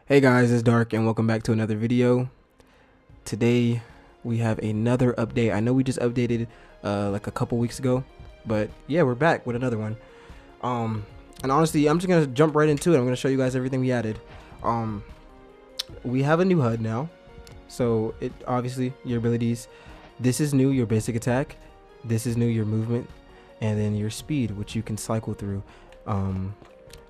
Hey guys, it's Dark and welcome back to another video. Today we have another update. I know we just updated like a couple weeks ago, but yeah, we're back with another one. And honestly, I'm just gonna jump right into it. I'm gonna show you guys everything we added. We have a new HUD now, so it obviously your abilities. This is new, your basic attack. This is new, your movement, and then your speed, which you can cycle through.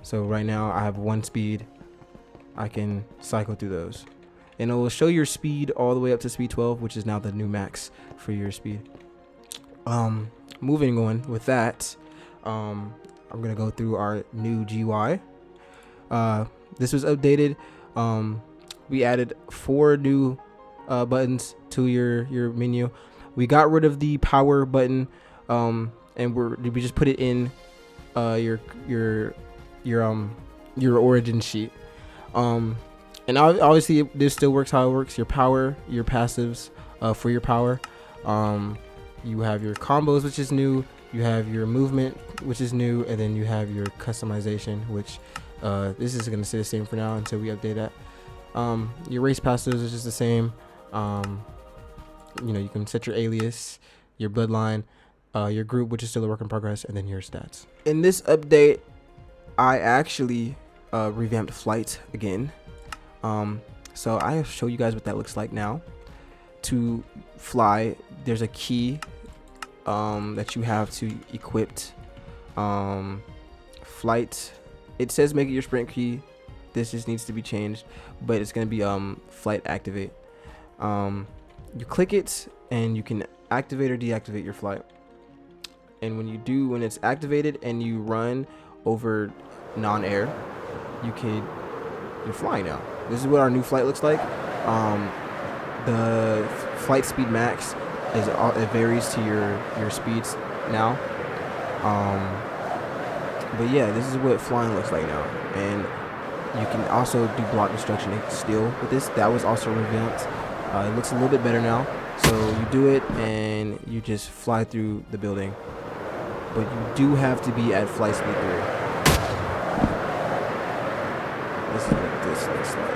So right now I have one speed. I can cycle through those, and it will show your speed all the way up to speed 12, which is now the new max for your speed. Moving on with that, I'm gonna go through our new GUI. This was updated. We added 4 new buttons to your menu. We got rid of the power button, and we just put it in your origin sheet. And obviously this still works how it works. Your power, your passives, for your power, you have your combos, which is new, you have your movement, which is new, and then you have your customization, which this is going to stay the same for now until we update that. Your race passives is just the same. You can set your alias, your bloodline, your group, which is still a work in progress, and then your stats. In this update, I actually revamped flight again. So I'll show you guys what that looks like now. To fly, there's a key that you have to equip. Flight, it says make it your sprint key. This just needs to be changed, but it's gonna be flight activate. You click it and you can activate or deactivate your flight, and when it's activated and you run over non-air, you're flying now. This is what our new flight looks like. The flight speed max it varies to your speeds now. But yeah, this is what flying looks like now, and you can also do block destruction and steal with this. That was also revamped. It looks a little bit better now. So you do it and you just fly through the building, but you do have to be at flight speed 3. This is what this looks like.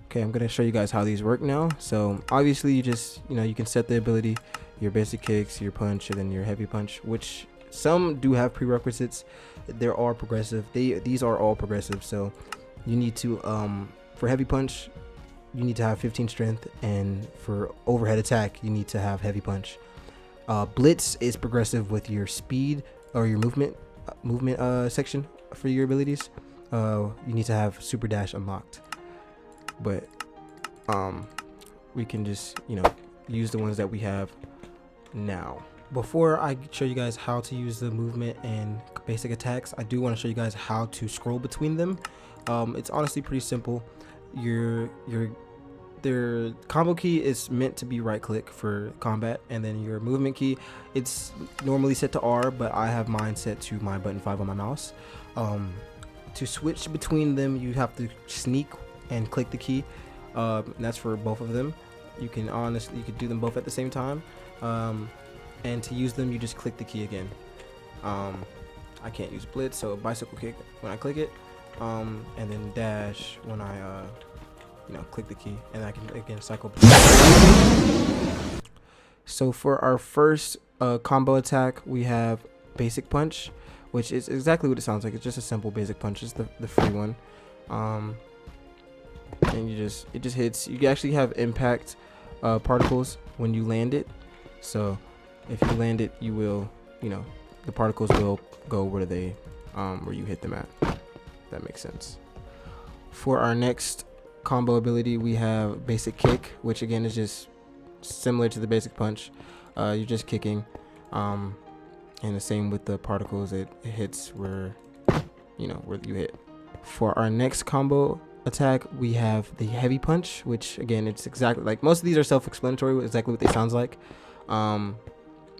Okay, I'm gonna show you guys how these work now. So obviously you just you can set the ability, your basic kicks, your punch, and then your heavy punch, which some do have prerequisites. There are progressive. These are all progressive. So you need to for heavy punch you need to have 15 strength, and for overhead attack you need to have heavy punch. Blitz is progressive with your speed or your movement section. For your abilities, you need to have super dash unlocked. But we can just use the ones that we have now. Before I show you guys how to use the movement and basic attacks, I do want to show you guys how to scroll between them. It's honestly pretty simple. Their combo key is meant to be right click for combat, and then your movement key, it's normally set to R, but I have mine set to my button 5 on my mouse. To switch between them, you have to sneak and click the key, and that's for both of them. You can do them both at the same time, and to use them you just click the key again. I can't use blitz, so bicycle kick when I click it, and then dash when I click the key, and I can again cycle. So for our first combo attack, we have basic punch, which is exactly what it sounds like. It's just a simple basic punch. It's the free one. And it just hits. You actually have impact particles when you land it. So if you land it, you will, the particles will go where you hit them at. That makes sense. For our next combo ability, we have basic kick, which again is just similar to the basic punch. You're just kicking, and the same with the particles. It hits where you hit. For our next combo attack, we have the heavy punch, which again, it's exactly like most of these are self-explanatory, exactly what they sounds like.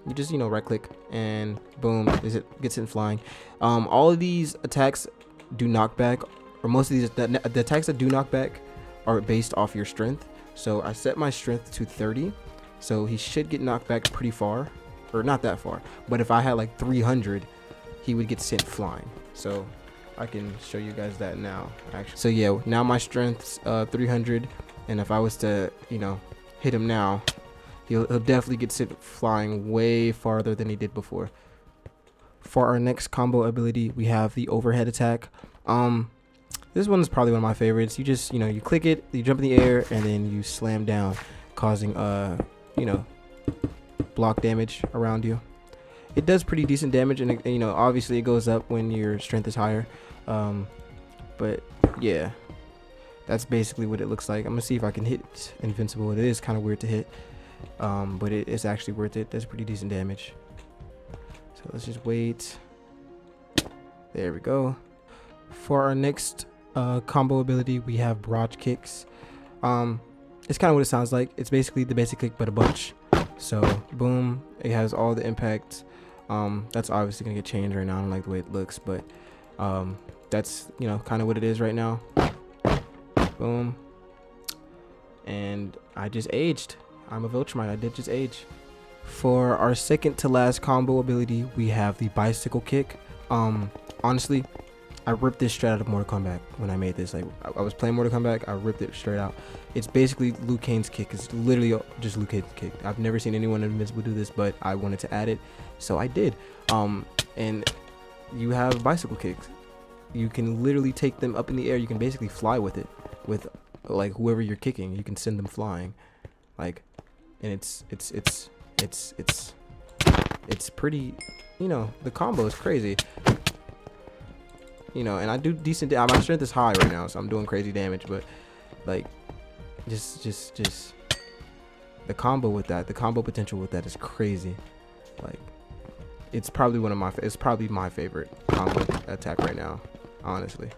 You just right click and boom, it gets it flying. All of these attacks do knockback, or most of these the attacks that do knockback are based off your strength. So I set my strength to 30, so he should get knocked back pretty far, or not that far, but if I had like 300, he would get sent flying. So I can show you guys that now, actually. So yeah, now my strength's 300, and if I was to hit him now, he'll definitely get sent flying way farther than he did before. For our next combo ability, we have the overhead attack. This one is probably one of my favorites. You just you click it, you jump in the air, and then you slam down, causing block damage around you. It does pretty decent damage, and obviously it goes up when your strength is higher. But yeah, that's basically what it looks like. I'm gonna see if I can hit Invincible. It is kind of weird to hit, but it's actually worth it. That's pretty decent damage. So let's just wait. There we go. For our next combo ability, we have barrage kicks. It's kind of what it sounds like. It's basically the basic kick but a bunch. So boom, it has all the impact. That's obviously gonna get changed right now. I don't like the way it looks, but that's kind of what it is right now. Boom. And I just aged. I'm a Viltrumite. I did just age. For our second to last combo ability, we have the bicycle kick. Honestly, I ripped this straight out of Mortal Kombat when I made this. Like, I was playing Mortal Kombat, I ripped it straight out. It's basically Liu Kang's kick. It's literally just Liu Kang's kick. I've never seen anyone in Invincible do this, but I wanted to add it, so I did. And you have bicycle kicks. You can literally take them up in the air. You can basically fly with it, with like whoever you're kicking. You can send them flying, like, and it's pretty. The combo is crazy. And I do decent. My strength is high right now, so I'm doing crazy damage. But like, just the combo with that, the combo potential with that is crazy. Like, it's probably my favorite combo attack right now, honestly.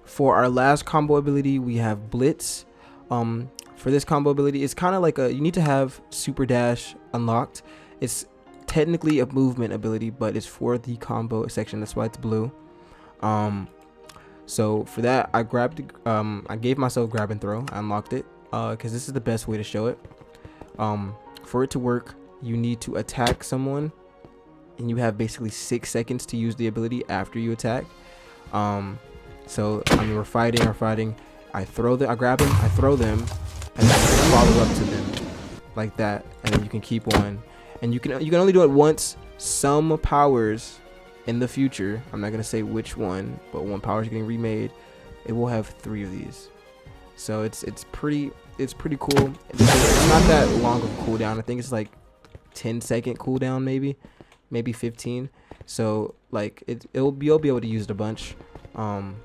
For our last combo ability, we have Blitz. For this combo ability, it's kind of like you need to have Super Dash unlocked. It's technically a movement ability, but it's for the combo section. That's why it's blue. So for that, I gave myself grab and throw. I unlocked it because this is the best way to show it. For it to work, you need to attack someone, and you have basically 6 seconds to use the ability after you attack. So we're fighting. I grab them, I throw them, and then follow up to them like that, and then you can keep on. And you can only do it once. Some powers in the future, I'm not gonna say which one, but when powers are getting remade, it will have 3 of these. So it's pretty cool. It's not that long of a cooldown. I think it's like 10-second cooldown, maybe 15. So like you'll be able to use it a bunch. And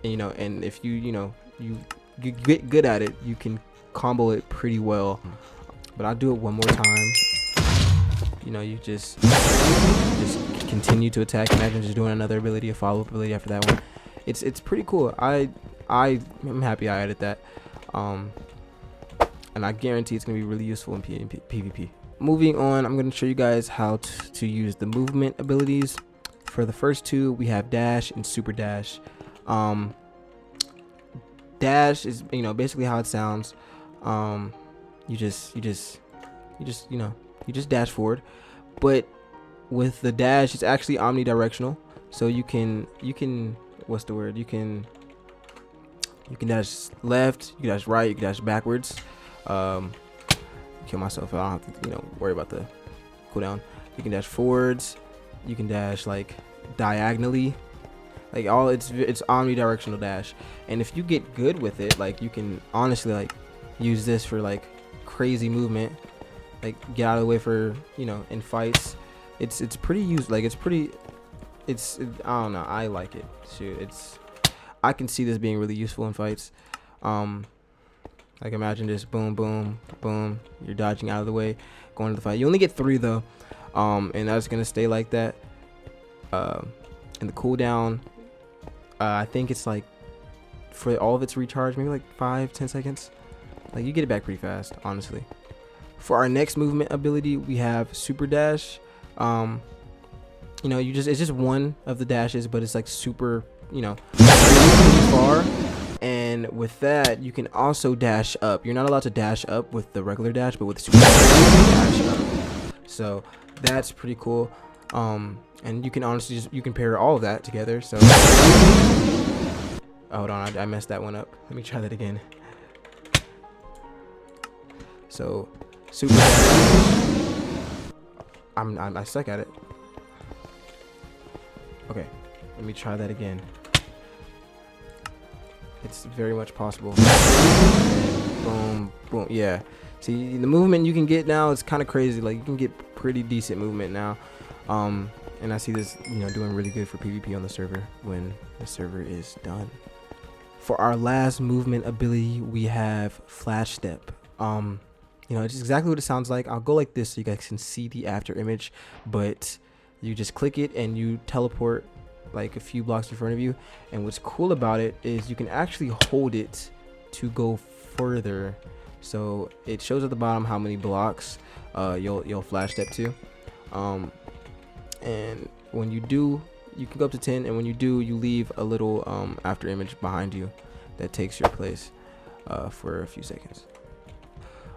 if you get good at it, you can combo it pretty well. But I'll do it one more time. You just continue to attack. Imagine just doing another ability, a follow-up ability after that one. It's pretty cool. I'm happy I added that. And I guarantee it's gonna be really useful in PvP. Moving on, I'm gonna show you guys how to use the movement abilities. For the first two, we have dash and super dash. Dash is basically how it sounds. You just dash forward, but with the dash, it's actually omnidirectional. So you can what's the word? You can You can dash left, you can dash right, you can dash backwards. Kill myself, I don't have to, worry about the cooldown. You can dash forwards, you can dash like diagonally, like all it's omnidirectional dash. And if you get good with it, like you can honestly like use this for like crazy movement, like get out of the way for in fights. It's pretty like I don't know, I like it. Shoot, I can see this being really useful in fights. Like imagine just boom, boom, boom. You're dodging out of the way, going to the fight. You only get 3 though, and that's gonna stay like that. And the cooldown, I think it's like for all of its recharge, maybe like 5-10 seconds. Like you get it back pretty fast, honestly. For our next movement ability, we have super dash. It's just one of the dashes, but it's like super, far. And with that, you can also dash up. You're not allowed to dash up with the regular dash, but with super dash, you can dash up. So that's pretty cool. And you can honestly you can pair all of that together. So hold on, I messed that one up. Let me try that again. So super dash. I suck at it. Okay, let me try that again. It's very much possible. And boom, boom. Yeah. See, the movement you can get now is kind of crazy. Like you can get pretty decent movement now. And I see this, doing really good for PvP on the server when the server is done. For our last movement ability, we have Flash Step. It's exactly what it sounds like. I'll go like this so you guys can see the after image, but you just click it and you teleport like a few blocks in front of you. And what's cool about it is you can actually hold it to go further. So it shows at the bottom how many blocks you'll flash step to. And when you do, you can go up to 10, and when you do, you leave a little after image behind you that takes your place for a few seconds.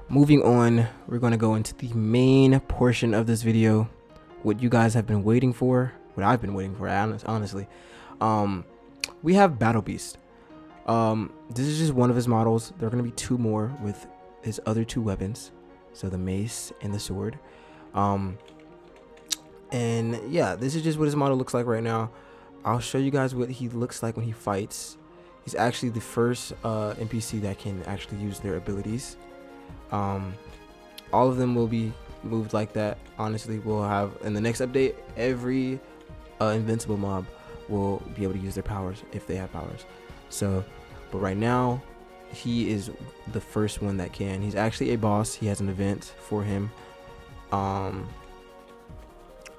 Moving on, we're going to go into the main portion of this video, what you guys have been waiting for, what I've been waiting for, honestly. We have Battle Beast. This is just one of his models. There are going to be 2 more with his other 2 weapons, so the mace and the sword. And yeah, this is just what his model looks like right now. I'll show you guys what he looks like when he fights. He's actually the first NPC that can actually use their abilities. All of them will be moved like that. Honestly, we'll have in the next update, every invincible mob will be able to use their powers if they have powers. So, but right now, he is the first one that can. He's actually a boss. He has an event for him.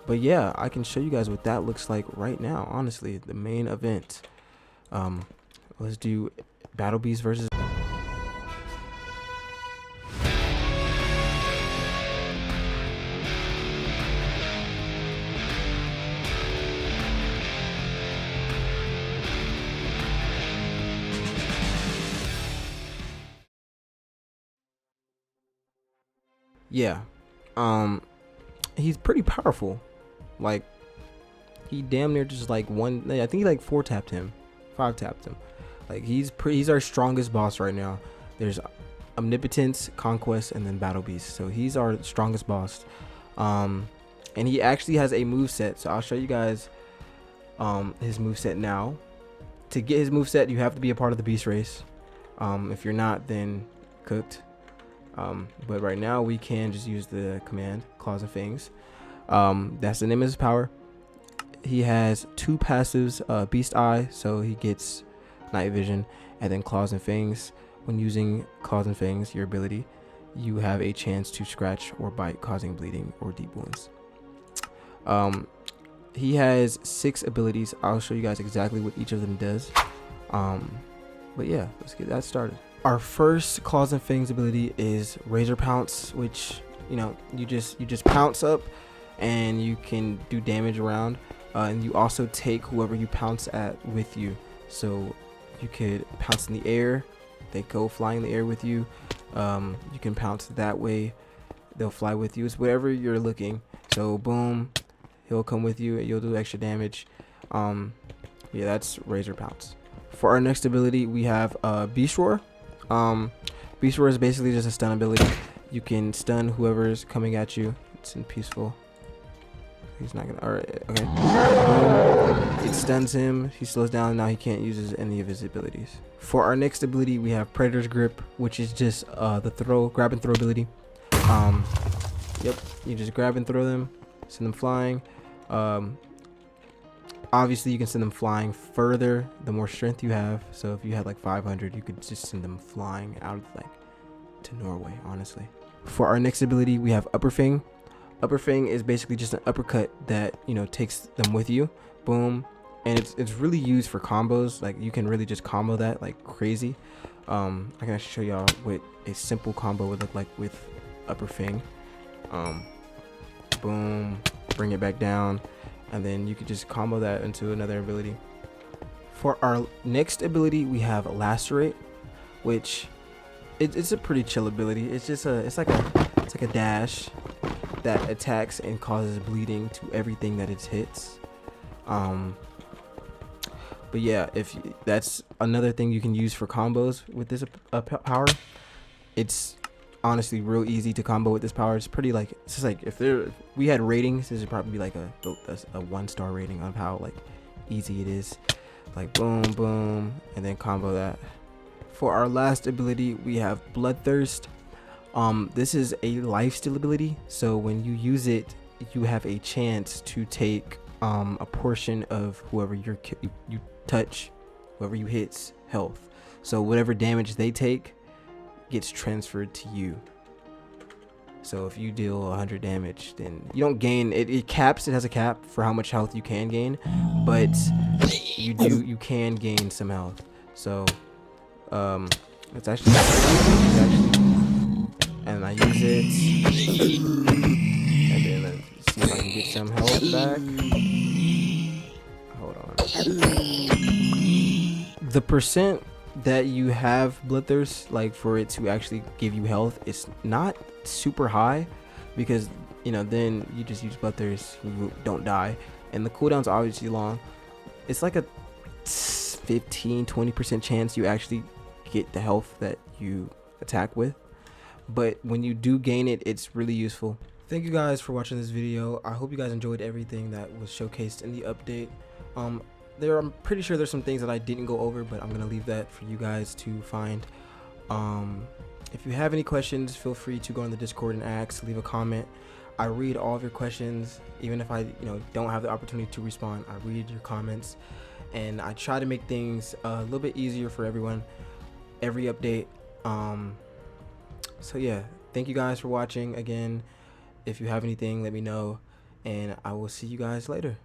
But yeah, I can show you guys what that looks like right now. Honestly, the main event. Let's do Battle Beast versus. Yeah, he's pretty powerful. Like, he damn near just like I think he like 4-tapped him, 5-tapped him. Like he's our strongest boss right now. There's Omnipotence, Conquest, and then Battle Beast. So he's our strongest boss. And he actually has a moveset. So I'll show you guys his moveset now. To get his moveset, you have to be a part of the beast race. If you're not, then cooked. But right now we can just use the command Claws and Fangs. That's the name of his power. He has 2 passives, Beast Eye, so he gets night vision, and then Claws and Fangs. When using Claws and Fangs, your ability, you have a chance to scratch or bite, causing bleeding or deep wounds. He has 6 abilities. I'll show you guys exactly what each of them does. But yeah, let's get that started. Our first Claws and Fangs ability is Razor Pounce, which you just pounce up and you can do damage around, and you also take whoever you pounce at with you. So you could pounce in the air, they go flying in the air with you. You can pounce that way, they'll fly with you. It's wherever you're looking. So boom, he'll come with you and you'll do extra damage. Yeah, that's Razor Pounce. For our next ability, we have Beast Roar. Beast Roar is basically just a stun ability. You can stun whoever's coming at you. It's in peaceful. He's not gonna. All right. Okay. It stuns him. He slows down. Now he can't use any of his abilities. For our next ability, we have Predator's Grip, which is just the grab and throw ability. Yep. You just grab and throw them, send them flying. Obviously, you can send them flying further the more strength you have. So if you had like 500, you could just send them flying out of like to Norway. Honestly. For our next ability, we have Upper Fang. Upper Fang is basically just an uppercut that, you know, takes them with you. Boom. And it's really used for combos. Like, you can really just combo that like crazy. I can actually show y'all what a simple combo would look like with Upper Fang. Boom. Bring it back down. And then you could just combo that into another ability. For our next ability, we have Lacerate, which it's a pretty chill ability. It's just it's like a dash that attacks and causes bleeding to everything that it hits. But yeah, if that's another thing you can use for combos with this power. It's honestly real easy to combo with this power. It's pretty like, it's just like if we had ratings, this would probably be like a 1-star rating of how like easy it is. Like boom, boom, and then combo that. For our last ability, we have Bloodthirst. This is a lifesteal ability, so when you use it, you have a chance to take a portion of whoever you touch, whoever you hit's health. So whatever damage they take gets transferred to you. So if you deal 100 damage, then you don't gain it. It has a cap for how much health you can gain, but you can gain some health. So it's actually and I use it, and then let's see if I can get some health back. Hold on. The percent that you have Bloodthirst, like for it to actually give you health, it's not super high, because you know, then you just use Bloodthirst, you don't die, and the cooldown's obviously long. It's like a 15-20% chance you actually get the health that you attack with, but when you do gain it, it's really useful. Thank you guys for watching this video. I hope you guys enjoyed everything that was showcased in the update. I'm pretty sure there's some things that I didn't go over, but I'm gonna leave that for you guys to find. If you have any questions, feel free to go on the Discord and ask, leave a comment. I read all of your questions, even if I don't have the opportunity to respond. I read your comments, and I try to make things a little bit easier for everyone every update. So yeah, thank you guys for watching. Again, if you have anything, let me know, and I will see you guys later.